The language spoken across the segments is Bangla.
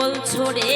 বলছো রে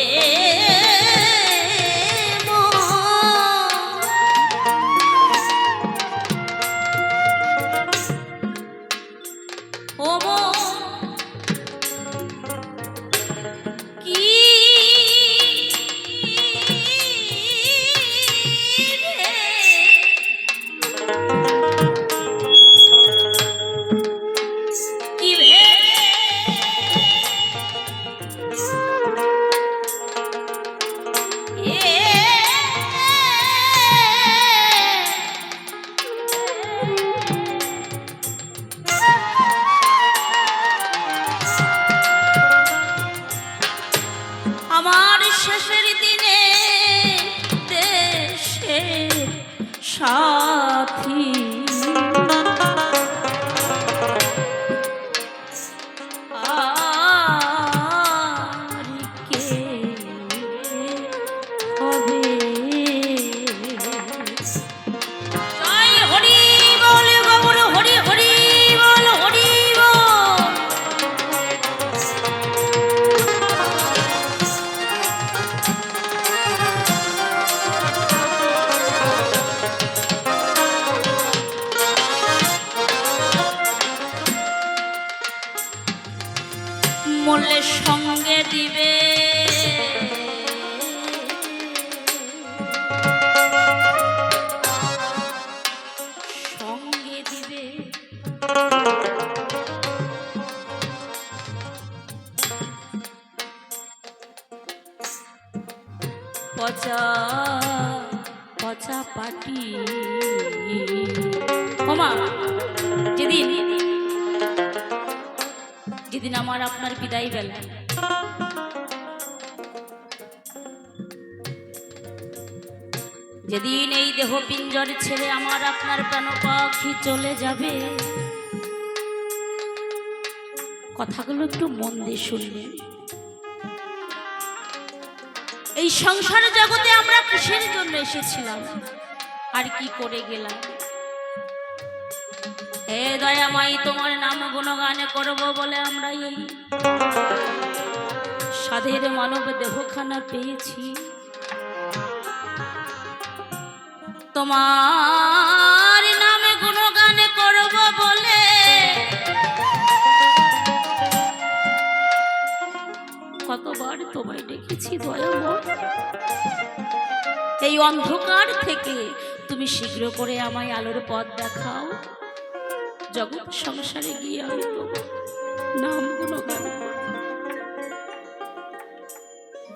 সাথী আর কে হবে জয় হরি বল গৌর হরি হরি বল হরি মরলে সঙ্গে দিবে সঙ্গে দিবে পচা পচা পাটি ওমা যেদিন আমার আপনার বিদায় বেলা যেদিন এই দেহ পিঞ্জর ছেড়ে আমার আপনার প্রাণ পাখি চলে যাবে, কথাগুলো একটু মন দিয়ে শুনবেন। এই সংসার জগতে আমরা কিসের জন্য এসেছিলাম আর কি করে গেলাম? হে দয়াময়ী, তোমার নাম গুণগান করব বলে আমরা এই সাধের মানব দেহখানা পেয়েছি। তোমার নামে গুণগান করব বলে কতবার তোমায় ডেকেছি দয়াময়। এই অন্ধকার থেকে তুমি শীঘ্র করে আমায় আলোর পথ দেখাও। জগৎ সংসারে গিয়ে আমি তোমার নাম গুণগান করব।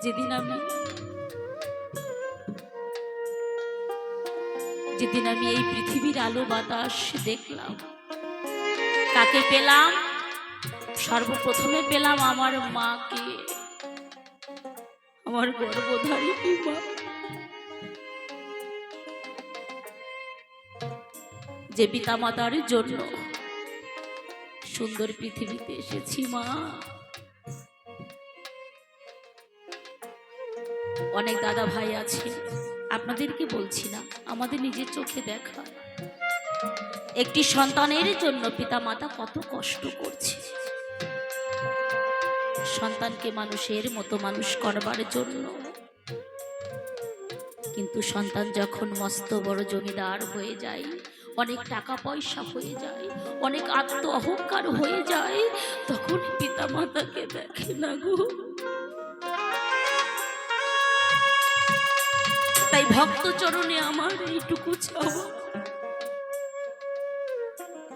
যেদিন আমি এই পৃথিবীর আলো বাতাস দেখলাম, কাকে পেলাম? সর্বপ্রথমে পেলাম আমার মাকে, আমার গর্ভধারিণী মা, যে পিতা মাতার জন্য সুন্দর পৃথিবীতে এসেছি। মা, অনেক দাদা ভাই আছে, আপনাদেরকে বলছি না, আমাদের নিজের চোখে দেখা একটি সন্তানের জন্য পিতা মাতা কত কষ্ট করছে সন্তানকে মানুষের মতো মানুষ করবার জন্য। কিন্তু সন্তান যখন মস্ত বড় জমিদার হয়ে যায়, অনেক টাকা পয়সা হয়ে যায়, অনেক আত্ম অহংকার হয়ে যায়, তখন পিতা মাতাকে দেখে না গো। তাই ভক্ত চরণে আমার এইটুকু চাওয়া,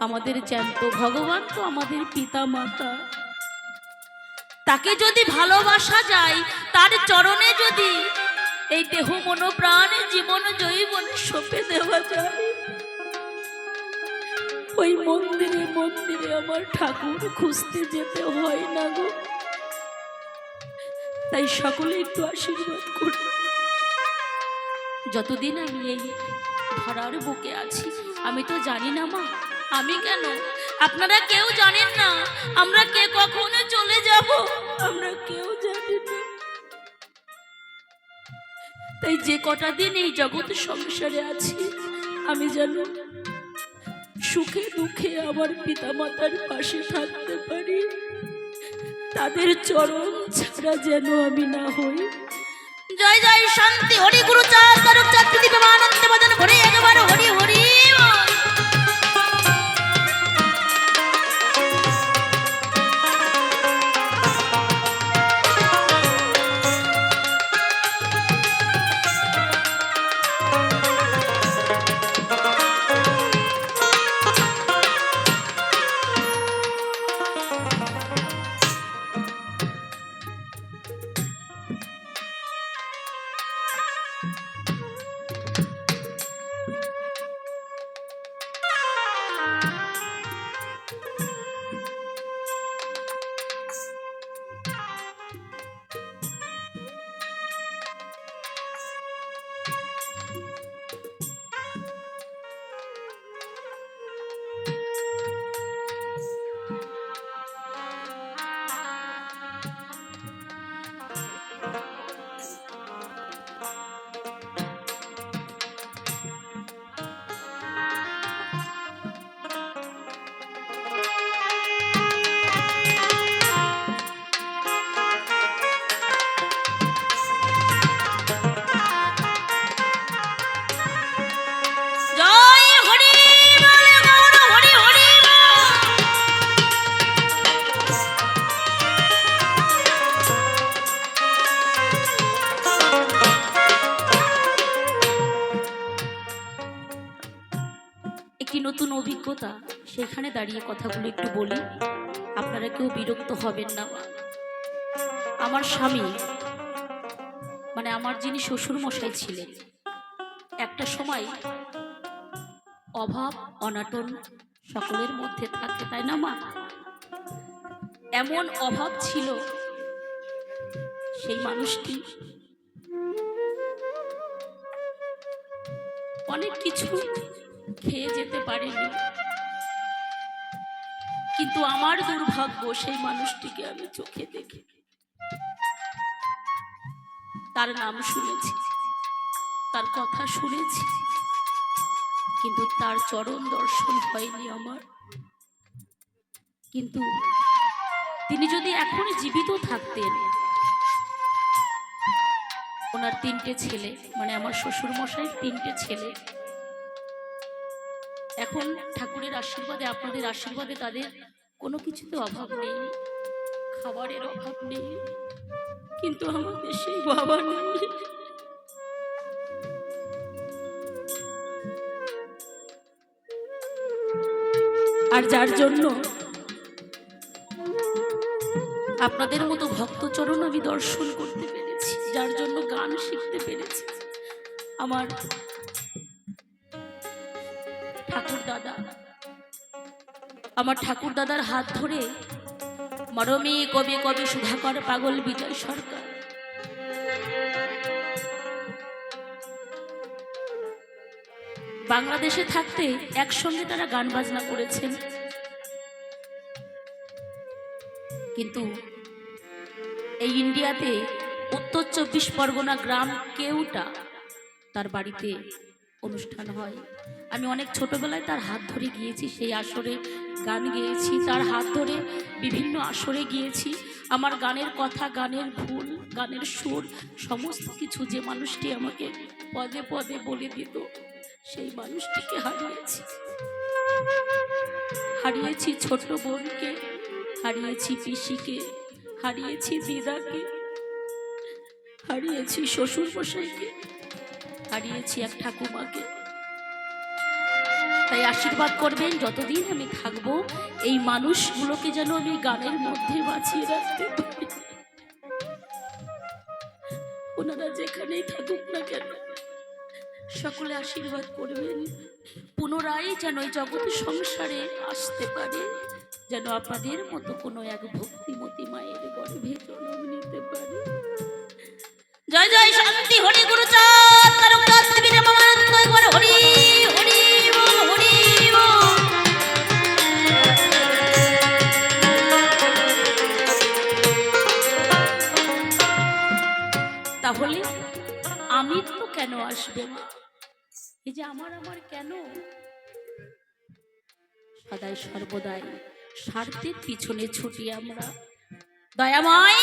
আমাদের জ্যান্ত ভগবান তো আমাদের পিতা মাতা, তাকে যদি ভালোবাসা যায়, তার চরণে যদি এই দেহ মন প্রাণ জীবন জৈবন সঁপে দেওয়া যায়, ওই মন্দিরে মন্দিরে আমার ঠাকুর খুঁজতে যেতে হয় না গো। তাই সকলে একটু আশীর্বাদ করুন। যতদিন আমি এই ধরার বুকে আছি, আমি তো জানি না মা, আমি কেন, আপনারা কেউ জানেন না আমরা কে কখনো চলে যাব, আমরা কেউ জানি না। তাই যে কটা দিন এই জগৎ সংসারে আছি, আমি যেন সুখে দুঃখে আমার পিতা মাতার পাশে থাকতে পারি। তাদের চরণ ছাড়া যেন আমি না হই। জয় জয় শান্তি হরি গুরু চাঁদ তারক চাঁদ পৃথিবী আনন্দে বদন ভরে একবার হরি হরি বল। নতুন অভিজ্ঞতা, সেখানে দাঁড়িয়ে কথাগুলো একটু বলি, আপনারা কেউ বিরক্ত হবেন না। আমার স্বামী মানে আমার যিনি শ্বশুর মশাই ছিলেন, একটা সময় অভাব অনাটন সকলের মধ্যে থাকে, তাই না মা? এমন অভাব ছিল সেই মানুষটি অনেক কিছু খেয়ে যেতে পারেনি, কিন্তু আমার দুর্ভাগ্য সেই মানুষটিকে আমি চোখে দেখি, তার নাম শুনেছি, তার কথা শুনেছি, কিন্তু তার চরণ দর্শন হয়নি আমার। কিন্তু তিনি যদি এখনই জীবিত থাকতেন, ওনার 3টে ছেলে, মানে আমার শ্বশুর মশাইয়ের 3টে ছেলে, এখন ঠাকুরের আশীর্বাদে আপনাদের আশীর্বাদে তাদের কোনো কিছুতে অভাব নেই, খাবারের অভাব নেই, কিন্তু আমাদের সেই বাবা নেই। আর যার জন্য আপনাদের মতো ভক্তচরণ আমি দর্শন করতে পেরেছি, যার জন্য গান শিখতে পেরেছি, আমার ঠাকুর দাদা, আমার ঠাকুর দাদার হাত ধরে মরমে কবে কবে সুধাকর পাগল বিজয় সরকার, বাংলাদেশে থাকতে একসঙ্গে তারা গান বাজনা করেছেন, কিন্তু এই ইন্ডিয়াতে উত্তর 24 পরগনা গ্রাম কেউটা তার বাড়িতে অনুষ্ঠান হয়, আমি অনেক ছোটবেলায় তার হাত ধরে গিয়েছি, সেই আসরে গান গেয়েছি, তার হাত ধরে বিভিন্ন আসরে গিয়েছি। আমার গানের কথা, গানের ভুল, গানের সুর, সমস্ত কিছু যে মানুষটি আমাকে পদে পদে বলে দিত, সেই মানুষটিকে হারিয়েছি। হারিয়েছি ছোট বোনকে, হারিয়েছি পিসিকে, হারিয়েছি দিদাকে, হারিয়েছি শ্বশুর মশাইকে, হারিয়েছি এক ঠাকুমাকে। তাই আশীর্বাদ করবেন, যতদিন আমি থাকবো এই মানুষগুলোকে যেন আমি গানের মধ্যে বাঁচিয়ে রাখতে পারি। ওনারা যেখানেই থাকুক না কেন, সকলে আশীর্বাদ করবেন, পুনরায় যেন এই জগৎ সংসারে আসতে পারে, যেন আপনাদের মতো কোনো এক ভক্তিমতী মায়ের গর্ভে জন্ম নিতে পারে। জয় জয় শান্তি হরি গুরু চাঁদ তারক চাঁদ পৃথিবী আনন্দ একবার হরি হরি বল, হরি বল। তাহলে আমি তো কেন আসবে না? এই যে আমার কেন সদাই সর্বদাই স্বার্থের পিছনে ছুটি আমরা, দয়াময়,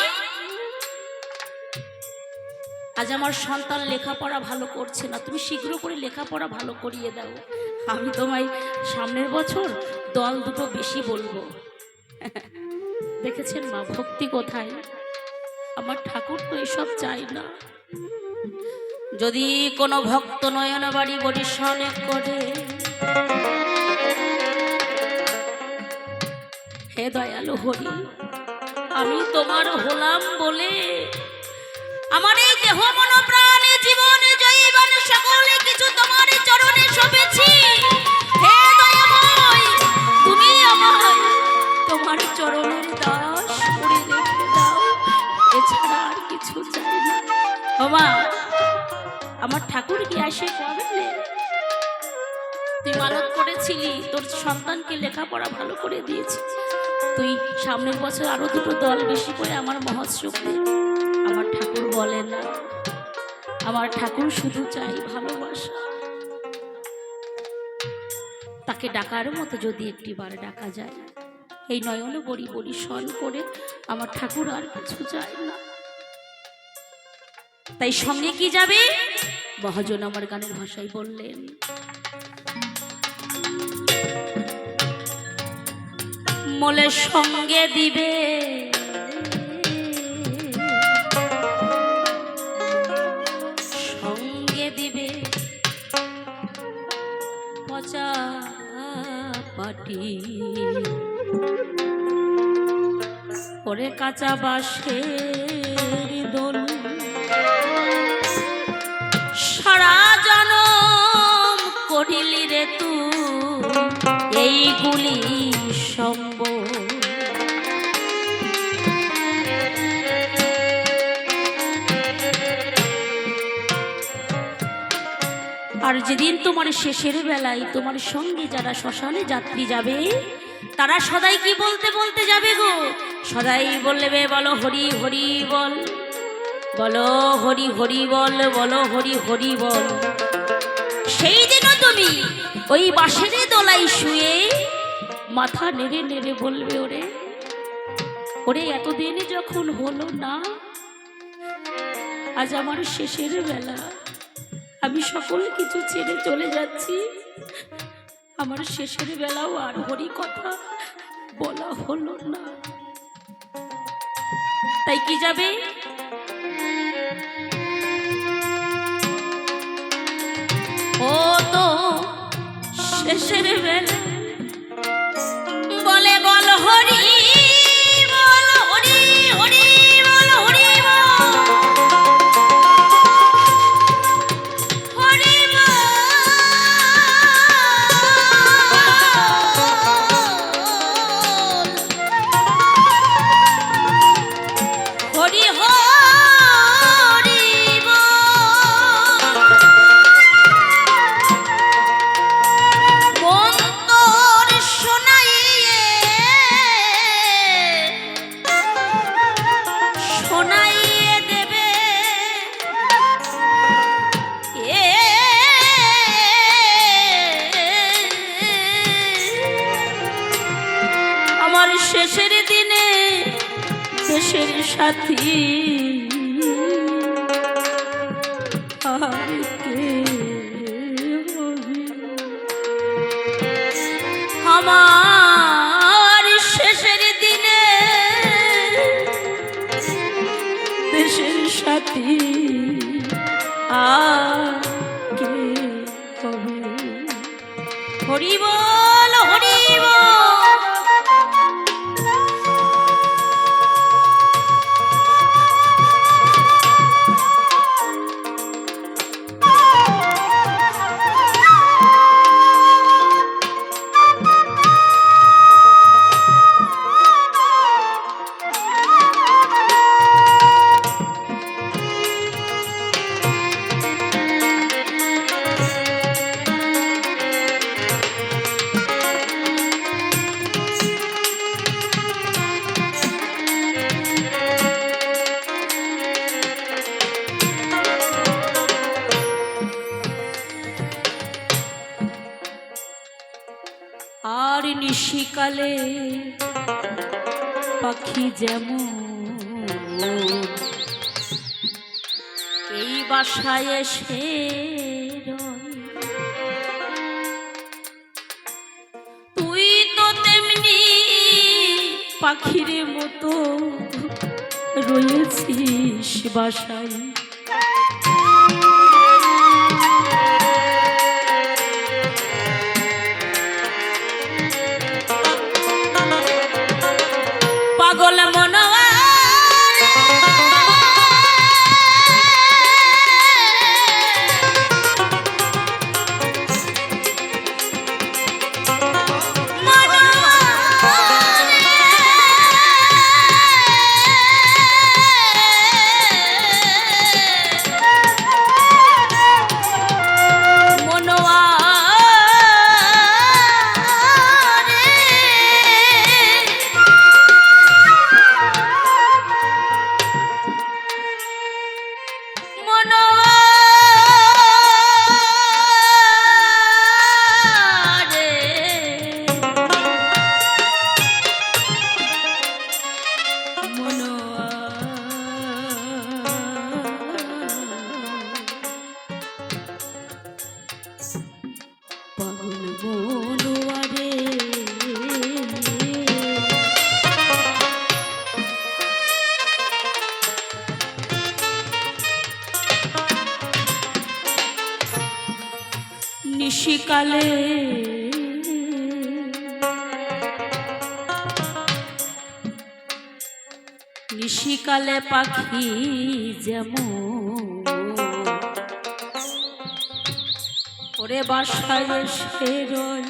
আজ আমার সন্তান লেখাপড়া ভালো করছে না, তুমি শীঘ্র করে লেখাপড়া ভালো করিয়ে দাও। আমি তোমায় সামনের বছর দল দুটো বেশি বলবো। দেখেছেন মা, ভক্তি কোথায়? আমার ঠাকুর তো এসব চাই না। যদি কোনো ভক্ত নয়ন বাড়ি বরিশালে করে, হে দয়ালু হরি, আমি তোমার হলাম বলে আমার এই দেহ মন প্রাণ জীবন জৈবন সকলে কিছু তোমার চরণে শোভেছি। হে দয়াময়, তুমি আমায় তোমার চরণের দাস করে রেখে দাও, এছাড়া আর কিছু চাই না। ওমা, আমার ঠাকুর কি আসে কবে? তুই মানত করেছিলি তোর সন্তানকে লেখাপড়া ভালো করে দিয়েছি, তুই সামনের বছর আরো দুটো দল বেশি করে আমার মহোৎসব দে। আমার ঠাকুর বলে না, আমার ঠাকুর শুধু চাই ভালোবাসা। তাকে ডাকার মতো যদি একটিবার ডাকা যায়, এই নয়ন বড়ি বড়ি স্মরণ করে আমার ঠাকুর আর কিছু চায় না। তাই সঙ্গে কি যাবে? মহাজন আমার গানের ভাষায় বললেন, মোলে সঙ্গে দিবে পচা পাটি, ওরে কাঁচা বাঁশের দোল, সারা জনম করিলি রে তুই এইগুলি সম্ভব। আর যেদিন তোমার শেষের বেলায় তোমার সঙ্গে যারা শ্মশানে যাত্রী যাবে, তারা সদাই কি বলতে বলতে যাবে গো? সদাই বলবে, বলো হরি হরি বল, বলো হরি হরি বল, বলো হরি হরি বল। সেই দিনও তুমি ওই বাঁশের দোলাই শুয়ে মাথা নেড়ে নেড়ে বলবে, ওরে ওরে এতদিনে যখন হলো না, আজ আমার শেষের বেলা, আমি সকল কিছু ছেড়ে চলে যাচ্ছি, আমার শেষের বেলাও আর হরি কথা বলা হলো না। তাই কি যাবে? ও তো শেষের বেলা বলে, বল হরি বল, হরি হরি বল, হরি শেষের দিনে দেশের সাথী আমার শেষের দিনে দেশের সাথী আগে হবে। হরি বল, হরি বল। আর নিশিকালে পাখি যেমন এই বাসায় এসে রয়, তুই তো তেমনি পাখির মতো রয়েছিস বাসায়। পাগল মনোয়া নিশিকালে নিশিকালে পাখি যেমন ওরে বাসায় এসে রয়,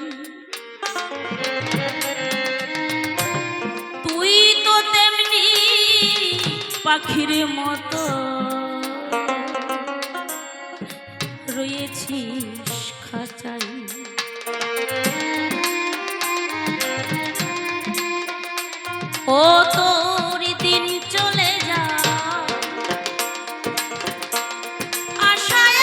তুই তো তেমনি পাখির মতো রয়েছিস খাঁচাই। ও তোর দিন চলে যা আশায়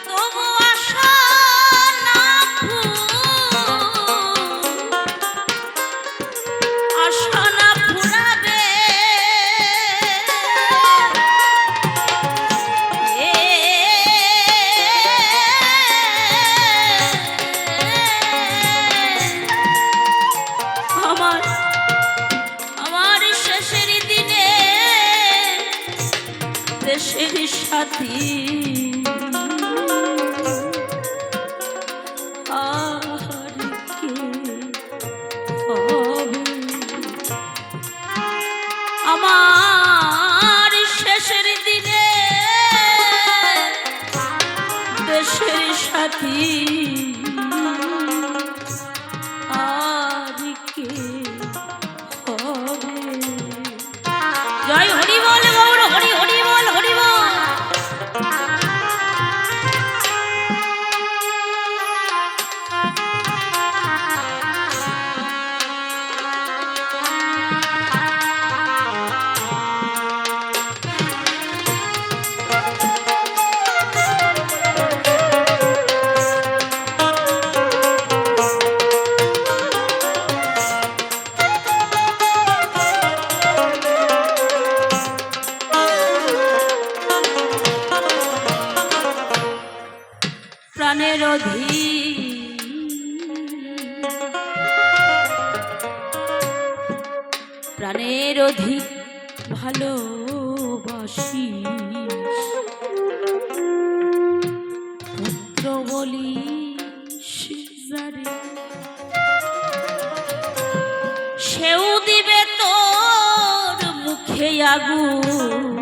তবু আশা না আশা না ফুরাবে। আমার শেষের দিনে দেশের সাথী আর কে হবে? আমার শেষের দিনে দেশের সাথী আর কে হবে? জয় হরি বল গৌর হরি হরি বল হরি বল। প্রাণের অধিক প্রাণের অধিক ভালোবাসি পুত্র বলিস যারে, সেও দিবে তোর মুখে আগুন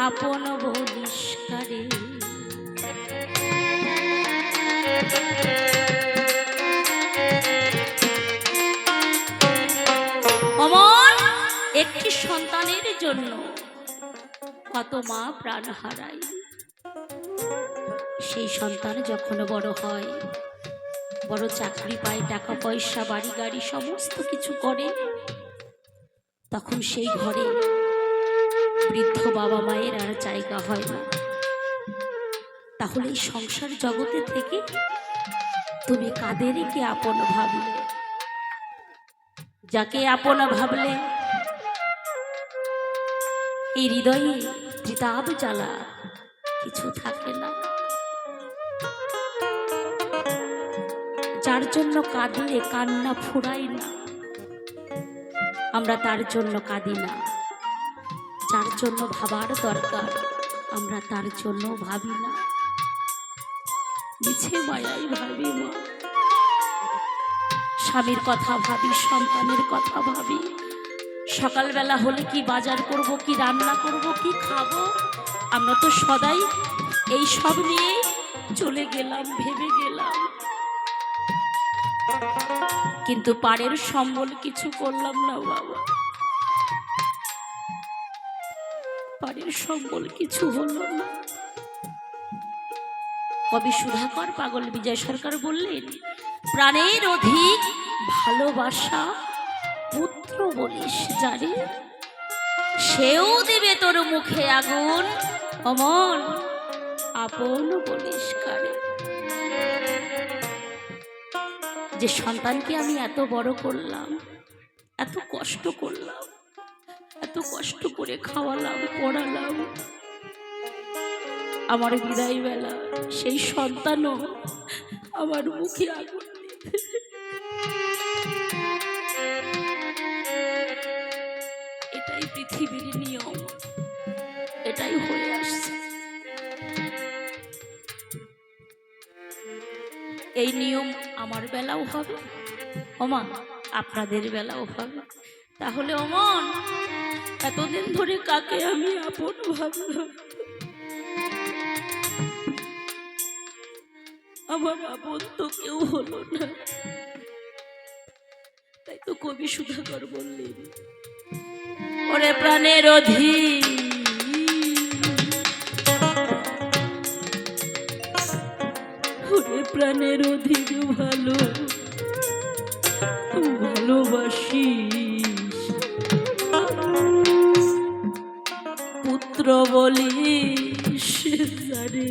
আপন বলিস কারে। অমন একটি সন্তানের জন্য কত মা প্রাণ হারায়। সেই সন্তান যখন বড় হয়, বড় চাকরি পায়, টাকা পয়সা বাড়ি গাড়ি সমস্ত কিছু করে, তখন সেই ঘরে বৃদ্ধ বাবা মায়ের আর জায়গা হয় না। তাহলে এই সংসার জগতে থেকে তুমি কাদেরকে আপন ভাবলে? যাকে আপন ভাবলে এই হৃদয়ে ত্রিতাপ জ্বালা কিছু থাকে না। যার জন্য কাঁদলে কান্না ফুরায় না, আমরা তার জন্য কাঁদি না। যার জন্য ভাবার দরকার আমরা তার জন্য ভাবি না। মিছে মায়াই ভাবি মা। স্বামীর কথা ভাবি, সন্তানের কথা ভাবি। সকালবেলা হলে কি বাজার করব, কি রান্না করব, কি খাবো, আমরা তো সদাই এই সব নিয়ে চলে গেলাম, ভেবে গেলাম। কিন্তু পাড়ের সম্বল কিছু করলাম না বাবা, পাড়ের সম্বল কিছু হলো না। কবি সুধাকর পাগল বিজয় সরকার বললেন, প্রাণের অধিক ভালোবাসা পুত্র বলিস যারে, সেও দিবে তোর মুখে আগুন, অমন আপন বলিস কারে। যে সন্তানকে আমি এত বড় করলাম, এত কষ্ট করলাম, এত কষ্ট করে খাওয়ালাম, পড়ালাম, আমার বিদায় বেলা সেই সন্তানও আমার মুখে আগুন। এটাই পৃথিবীর নিয়ম, এটাই হয়ে আসছে। এই নিয়ম আমার বেলাও হবে, ওমা আপনাদের বেলাও হবে। তাহলে অমন এতদিন ধরে কাকে আমি আপন ভাবলাম, আমার আপন তো কেউ হলো না। তাই তো কবি সুধাকর বললেন, ওরে প্রাণের অধিক, ওরে প্রাণের অধিক ভালো ভালোবাসিস পুত্র বলিস যারে,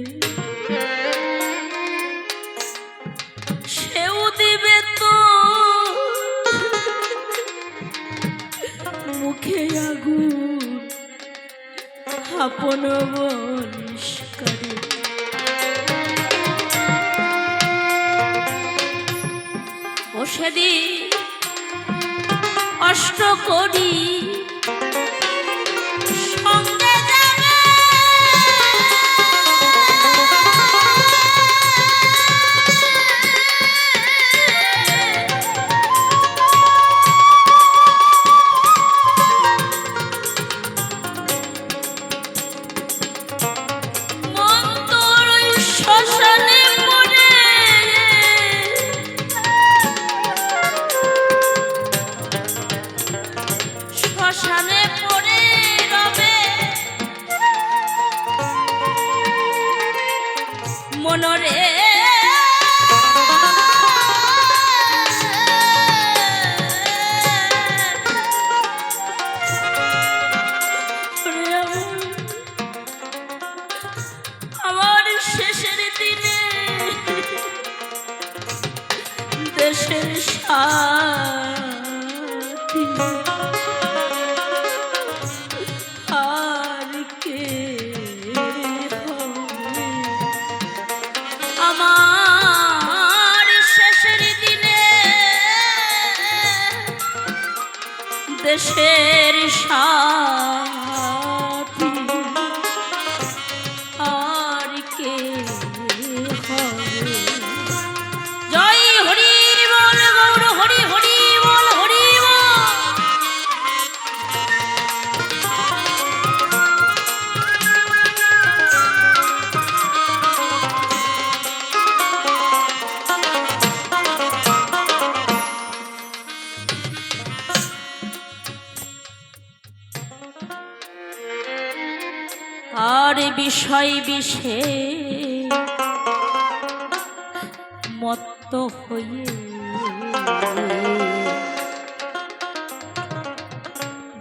সেও দিবে তো মুখে আগুন, আপন বলিস কারে। ও সেদিন অষ্ট করি সঙ্গে যাবে, শ্মশানে পড়ে রবে মনরে, আমার শেষের দিনে দেশের সাথী আর কে হবে, আমার শেষের দিনে দেশের সাথী আর কে হবে। জয় হরি বল গৌর হরি, হরি বল হরি বল। আর বিষয় বিষে মত্ত হয়ে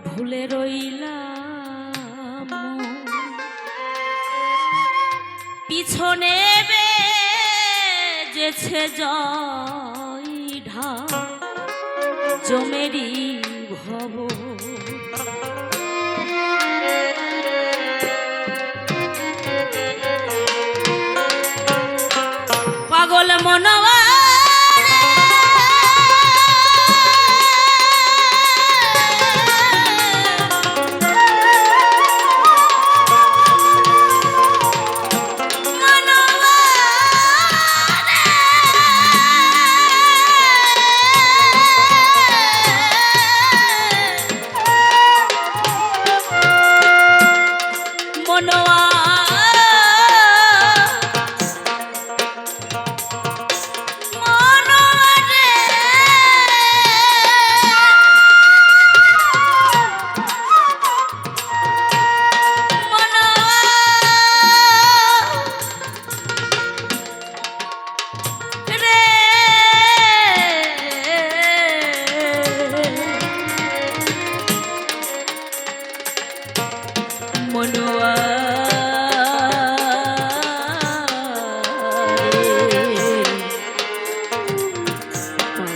ভুলে রইলাম পিছনে নেবে যেছে জয় ঢা জমেরি ভব পাগল মনবা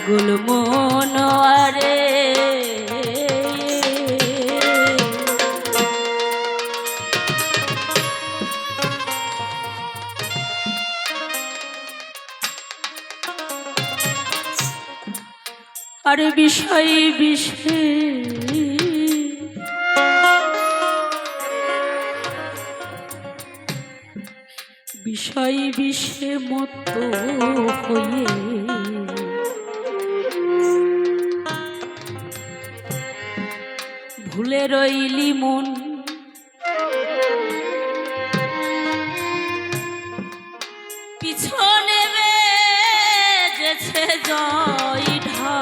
পাগল মনোয়ারে আরে বিষয় বিষয় বিষে মত হয়ে ভুলে রইলি মন পিছনে বেজেছে জয় ঢা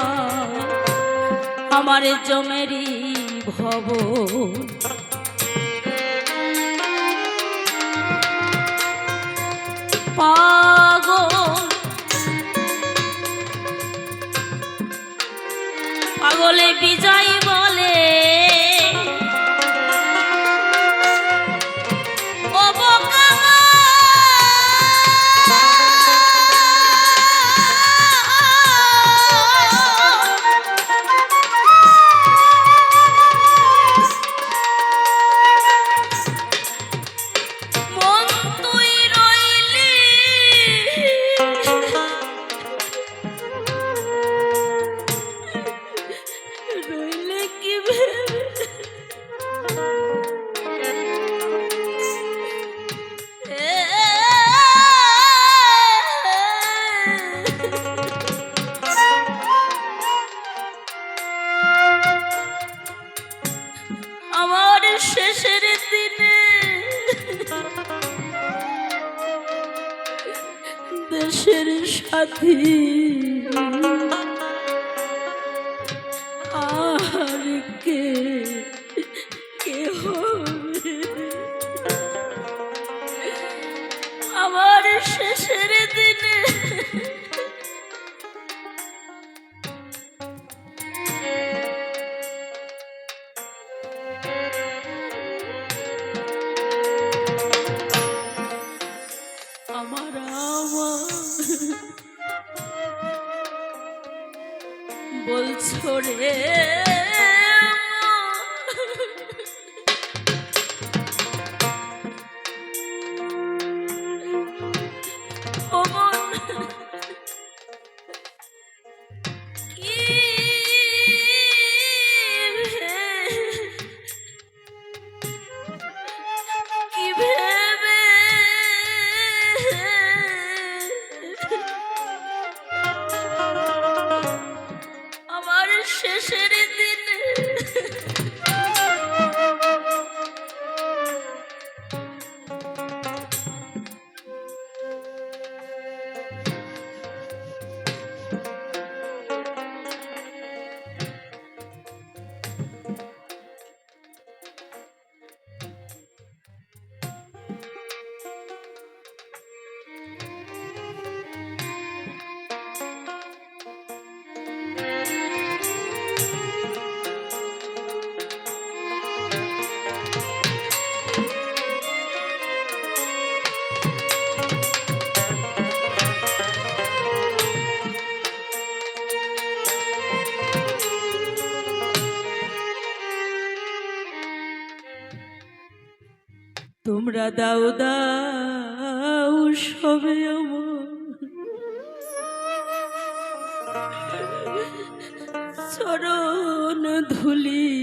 আমার জমেরি ভব পাগলে বিজয় বলে ও বোকা মন তুই রইলি রইলে কি ভেবে আমার শেষের দিনে দেশের সাথী আর কে হবে আমার শেষের দিনে আমার বলছো রে শেষের দিন তোমরা দাও দাও সবে আমার চরণ ধুলি